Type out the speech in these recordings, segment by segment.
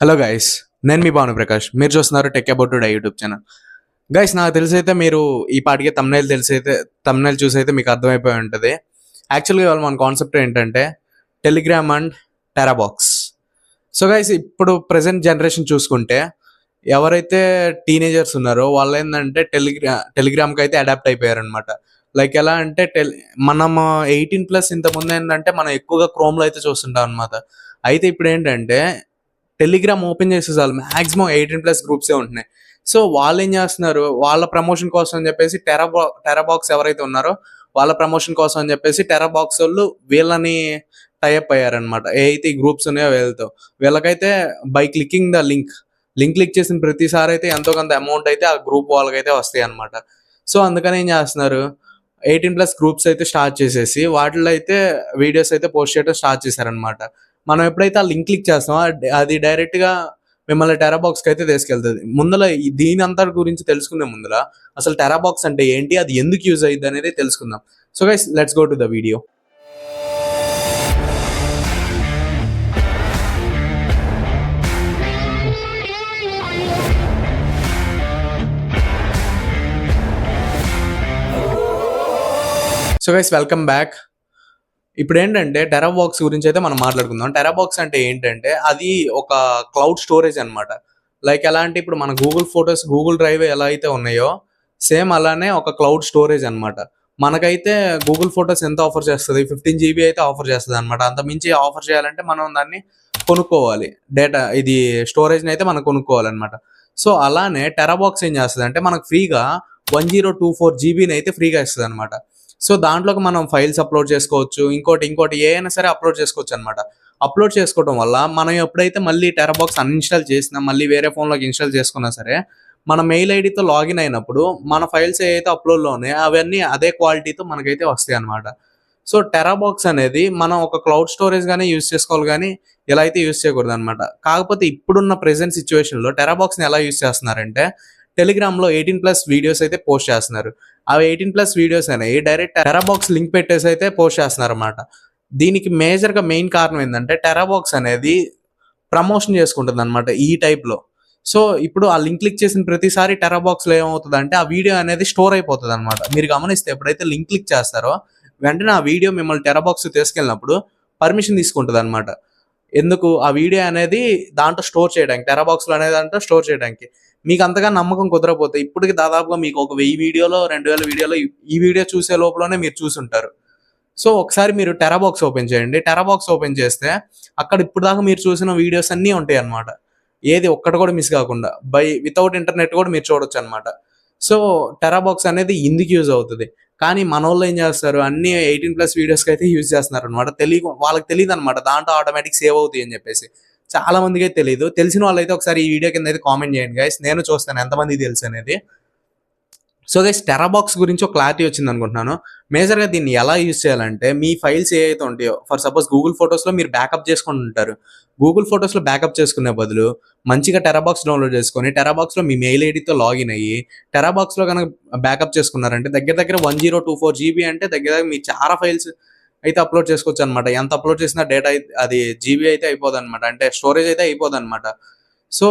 Hello guys, నేను మీ భానుప్రకాష్. మీరు చూస్తున్నారు tech about today YouTube channel. Guys, నాకు తెలిసైతే మీరు ఈ పాటికి తమ్నైల్ చూసైతే మీకు అర్థమైపోయి ఉంటుంది. యాక్చువల్గా ఇవాళ మన కాన్సెప్ట్ ఏంటంటే టెలిగ్రామ్ అండ్ టెరాబాక్స్. సో గైస్, ఇప్పుడు ప్రజెంట్ జనరేషన్ చూసుకుంటే ఎవరైతే టీనేజర్స్ ఉన్నారో వాళ్ళు ఏంటంటే టెలిగ్రామ్కి అయితే అడాప్ట్ అయిపోయారు అనమాట. లైక్ ఎలా అంటే మనం 18+ ఇంతకుముందు ఏంటంటే మనం ఎక్కువగా క్రోమ్లో అయితే చూస్తుంటాం అనమాట. అయితే ఇప్పుడు ఏంటంటే టెలిగ్రామ్ ఓపెన్ చేసే చాలు మాక్సిమం 18+ గ్రూప్సే ఉంటున్నాయి. సో వాళ్ళు ఏం చేస్తున్నారు, వాళ్ళ ప్రమోషన్ కోసం అని చెప్పేసి టెరాబాక్స్ ఎవరైతే ఉన్నారో వాళ్ళ ప్రమోషన్ కోసం అని చెప్పేసి టెరాబాక్స్ వాళ్ళు వీళ్ళని టైఅప్ అయ్యారనమాట. ఏ అయితే ఈ గ్రూప్స్ ఉన్నాయో వీళ్ళకైతే by clicking the link click చేసిన ప్రతిసారి అయితే ఎంతో కొంత అమౌంట్ అయితే ఆ గ్రూప్ వాళ్ళకైతే వస్తాయి అనమాట. సో అందుకని ఏం చేస్తున్నారు, 18+ గ్రూప్స్ అయితే స్టార్ట్ చేసేసి వాటిలో అయితే వీడియోస్ అయితే పోస్ట్ చేయడం స్టార్ట్ చేశారనమాట. మనం ఎప్పుడైతే ఆ లింక్ క్లిక్ చేస్తామో అది డైరెక్ట్గా మిమ్మల్ని టెరాబాక్స్కి అయితే తీసుకెళ్తుంది. ముందర దీని అంతా గురించి తెలుసుకునే ముందర అసలు టెరాబాక్స్ అంటే ఏంటి, అది ఎందుకు యూజ్ అయ్యింది అనేది తెలుసుకుందాం. So guys, let's go to the video. So guys, welcome back. ఇప్పుడు ఏంటంటే టెరాబాక్స్ గురించి అయితే మనం మాట్లాడుకుందాం. టెరాబాక్స్ అంటే ఏంటంటే అది ఒక క్లౌడ్ స్టోరేజ్ అనమాట. లైక్ ఎలా అంటే ఇప్పుడు మన గూగుల్ ఫొటోస్, గూగుల్ డ్రైవ్ ఎలా అయితే ఉన్నాయో సేమ్ అలానే ఒక క్లౌడ్ స్టోరేజ్ అనమాట. మనకైతే గూగుల్ ఫొటోస్ ఎంత ఆఫర్ చేస్తుంది, 15 GB అయితే ఆఫర్ చేస్తుంది అనమాట. అంత మించి ఆఫర్ చేయాలంటే మనం దాన్ని కొనుక్కోవాలి. ఇది స్టోరేజ్ని అయితే మనం కొనుక్కోవాలన్నమాట. సో అలానే టెరాబాక్స్ ఏం చేస్తుంది అంటే మనకు ఫ్రీగా 1024 GBని అయితే ఫ్రీగా ఇస్తుంది అనమాట. సో దాంట్లోకి మనం ఫైల్స్ అప్లోడ్ చేసుకోవచ్చు, ఇంకోటి ఏ అయినా సరే అప్లోడ్ చేసుకోవచ్చు అనమాట. అప్లోడ్ చేసుకోవడం వల్ల మనం ఎప్పుడైతే మళ్ళీ టెరాబాక్స్ అన్ఇన్స్టాల్ చేసినా, మళ్ళీ వేరే ఫోన్లోకి ఇన్స్టాల్ చేసుకున్నా సరే మన మెయిల్ ఐడితో లాగిన్ అయినప్పుడు మన ఫైల్స్ ఏవైతే అప్లోడ్లో ఉన్నాయో అవన్నీ అదే క్వాలిటీతో మనకైతే వస్తాయి అనమాట. సో టెరాబాక్స్ అనేది మనం ఒక క్లౌడ్ స్టోరేజ్ గానే యూజ్ చేసుకోవాలి, కానీ ఇలా అయితే యూజ్ చేయకూడదు అనమాట. కాకపోతే ఇప్పుడున్న ప్రెసెంట్ సిచ్యువేషన్లో టెరాబాక్స్ని ఎలా యూజ్ చేస్తున్నారంటే టెలిగ్రామ్లో 18+ వీడియోస్ అయితే పోస్ట్ చేస్తున్నారు. అవి 18+ వీడియోస్ అనేవి డైరెక్ట్ టెరాబాక్స్ లింక్ పెట్టేసి అయితే పోస్ట్ చేస్తున్నారు అనమాట. దీనికి మేజర్గా మెయిన్ కారణం ఏంటంటే టెరాబాక్స్ అనేది ప్రమోషన్ చేసుకుంటుంది అనమాట ఈ టైప్లో. సో ఇప్పుడు ఆ లింక్ క్లిక్ చేసిన ప్రతిసారి టెరాబాక్స్లో ఏమవుతుంది అంటే ఆ వీడియో అనేది స్టోర్ అయిపోతుంది అనమాట. మీరు గమనిస్తే ఎప్పుడైతే లింక్ క్లిక్ చేస్తారో వెంటనే ఆ వీడియో మిమ్మల్ని టెరాబాక్స్ తీసుకెళ్ళినప్పుడు పర్మిషన్ తీసుకుంటుంది అనమాట. ఎందుకు, ఆ వీడియో అనేది దాంట్లో స్టోర్ చేయడానికి, టెరాబాక్స్లో అనేది దాంట్లో స్టోర్ చేయడానికి. మీకు అంతగా నమ్మకం కుదరపోతే ఇప్పటికి దాదాపుగా మీకు ఒక 1000 వీడియోలో 2000 వీడియోలో ఈ వీడియో చూసే లోపలనే మీరు చూసుంటారు. సో ఒకసారి మీరు టెరాబాక్స్ ఓపెన్ చేయండి. టెరాబాక్స్ ఓపెన్ చేస్తే అక్కడ ఇప్పుడు దాకా మీరు చూసిన వీడియోస్ అన్నీ ఉంటాయి అనమాట. ఏది ఒక్కటి కూడా మిస్ కాకుండా వితౌట్ ఇంటర్నెట్ కూడా మీరు చూడొచ్చు అనమాట. సో టెరాబాక్స్ అనేది ఇందుకు యూజ్ అవుతుంది. కానీ మన వాళ్ళు ఏం చేస్తారు, అన్ని 18+ వీడియోస్కి అయితే యూజ్ చేస్తున్నారు అనమాట. వాళ్ళకి తెలియదు అనమాట దాంట్లో ఆటోమేటిక్ సేవ్ అవుతాయి అని చెప్పేసి. చాలా మందికి అయితే తెలియదు. తెలిసిన వాళ్ళైతే ఒకసారి ఈ వీడియో కింద అయితే కామెంట్ చేయండి గైస్, నేను చూస్తాను ఎంతమందికి తెలుసు అనేది. సో గైస్, టెరాబాక్స్ గురించి ఒక క్లారిటీ వచ్చింది అనుకుంటున్నాను. మేజర్గా దీన్ని ఎలా యూజ్ చేయాలంటే మీ ఫైల్స్ ఏవైతే ఉంటాయో, ఫర్ సపోజ్ గూగుల్ ఫొటోస్లో మీరు బ్యాకప్ చేసుకొని ఉంటారు. గూగుల్ ఫొటోస్లో బ్యాకప్ చేసుకునే బదులు మంచిగా టెరాబాక్స్ డౌన్లోడ్ చేసుకొని టెరాబాక్స్లో మీ మెయిల్ ఐడితో లాగిన్ అయ్యి టెరాబాక్స్లో కనుక బ్యాకప్ చేసుకున్నారంటే దగ్గర 1024 GB అంటే దగ్గర మీరు చాలా ఫైల్స్ అయితే అప్లోడ్ చేసుకోవచ్చు అనమాట. ఎంత అప్లోడ్ చేసినా డేటా అది జీబీ అయితే అయిపోదు అనమాట, అంటే స్టోరేజ్ అయితే అయిపోదు అనమాట. సో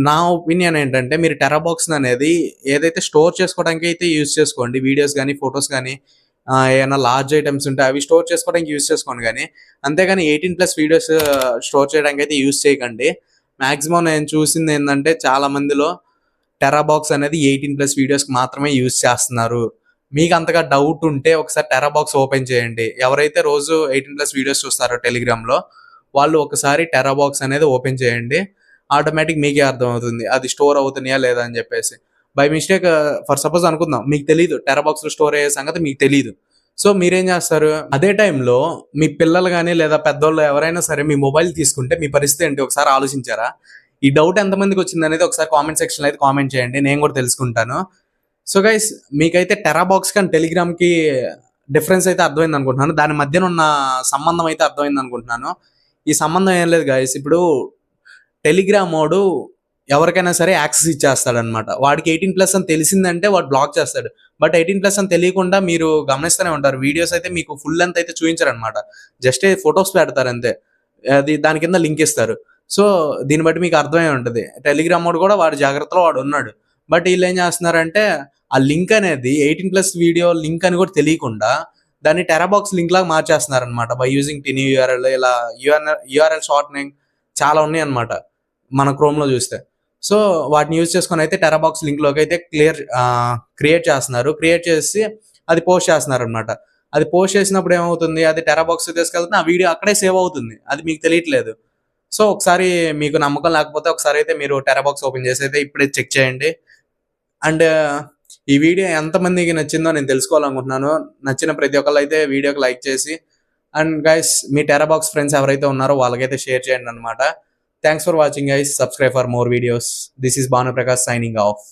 నా ఒపీనియన్ ఏంటంటే మీరు టెరాబాక్స్ అనేది ఏదైతే స్టోర్ చేసుకోవడానికి అయితే యూజ్ చేసుకోండి. వీడియోస్ కానీ, ఫొటోస్ కానీ, ఏమైనా లార్జ్ ఐటమ్స్ ఉంటే అవి స్టోర్ చేసుకోవడానికి యూజ్ చేసుకోండి. కానీ అంతేగాని 18+ వీడియోస్ స్టోర్ చేయడానికి అయితే యూజ్ చేయకండి. మ్యాక్సిమం నేను చూసింది ఏంటంటే చాలా మందిలో టెరాబాక్స్ అనేది 18+ వీడియోస్కి మాత్రమే యూజ్ చేస్తున్నారు. మీకు అంతగా డౌట్ ఉంటే ఒకసారి టెరాబాక్స్ ఓపెన్ చేయండి. ఎవరైతే రోజు 18+ వీడియోస్ చూస్తారో టెలిగ్రామ్లో వాళ్ళు ఒకసారి టెరాబాక్స్ అనేది ఓపెన్ చేయండి. ఆటోమేటిక్ మీకే అర్థమవుతుంది అది స్టోర్ అవుతున్నాయా లేదా అని చెప్పేసి. బై మిస్టేక్ ఫర్ సపోజ్ అనుకుందాం, మీకు తెలియదు టెరాబాక్స్లో స్టోర్ అయ్యే సంగతి మీకు తెలియదు. సో మీరేం చేస్తారు, అదే టైంలో మీ పిల్లలు కానీ లేదా పెద్దోళ్ళు ఎవరైనా సరే మీ మొబైల్ తీసుకుంటే మీ పరిస్థితి ఏంటి ఒకసారి ఆలోచించారా? ఈ డౌట్ ఎంతమందికి వచ్చింది అనేది ఒకసారి కామెంట్ సెక్షన్లో అయితే కామెంట్ చేయండి, నేను కూడా తెలుసుకుంటాను. సో గైస్, మీకైతే టెరాబాక్స్ కానీ టెలిగ్రామ్కి డిఫరెన్స్ అయితే అర్థమైంది అనుకుంటున్నాను. దాని మధ్యన ఉన్న సంబంధం అయితే అర్థమైంది అనుకుంటున్నాను. ఈ సంబంధం ఏం లేదు గైస్, ఇప్పుడు టెలిగ్రామ్ వాడు ఎవరికైనా సరే యాక్సెస్ ఇచ్చేస్తాడనమాట. వాడికి 18+ అని తెలిసిందంటే వాడు బ్లాక్ చేస్తాడు. బట్ 18+ అని తెలియకుండా మీరు గమనిస్తూనే ఉంటారు, వీడియోస్ అయితే మీకు ఫుల్ లెంత్ అయితే చూపించారనమాట. జస్ట్ ఫొటోస్ పెడతారు అంతే, అది దాని కింద లింక్ ఇస్తారు. సో దీన్ని బట్టి మీకు అర్థమై ఉంటుంది. టెలిగ్రామ్ వాడు కూడా వాడి జాగ్రత్తలో వాడు ఉన్నాడు. బట్ వీళ్ళు ఏం చేస్తున్నారంటే ఆ లింక్ అనేది 18+ వీడియో లింక్ అని కూడా తెలియకుండా దాన్ని టెరాబాక్స్ లింక్ లాగా మార్చేస్తున్నారనమాట. బై యూజింగ్ టినీ యూఆర్ఎల్, ఇలా యూఆర్ఎల్ షార్టనింగ్ చాలా ఉన్నాయి అనమాట మన క్రోమ్లో చూస్తే. సో వాటిని యూజ్ చేసుకొని అయితే టెరాబాక్స్ లింక్లోకి అయితే క్రియేట్ చేస్తున్నారు. క్రియేట్ చేసి అది పోస్ట్ చేస్తున్నారు అనమాట. అది పోస్ట్ చేసినప్పుడు ఏమవుతుంది, అది టెరాబాక్స్ తీసుకెళ్తుంది, ఆ వీడియో అక్కడే సేవ్ అవుతుంది, అది మీకు తెలియట్లేదు. సో ఒకసారి మీకు నమ్మకం లేకపోతే ఒకసారి అయితే మీరు టెరాబాక్స్ ఓపెన్ చేసి అయితే ఇప్పుడే చెక్ చేయండి. అండ్ ఈ వీడియో ఎంతమందికి నచ్చిందో నేను తెలుసుకోవాలనుకుంటున్నాను. నచ్చిన ప్రతి ఒక్కళ్ళు అయితే వీడియోకి లైక్ చేసి, అండ్ గైస్ మీ టెరాబాక్స్ ఫ్రెండ్స్ ఎవరైతే ఉన్నారో వాళ్ళకైతే షేర్ చేయండి అనమాట. Thanks for watching guys. Subscribe for more videos. This is Bhanuprakash signing off.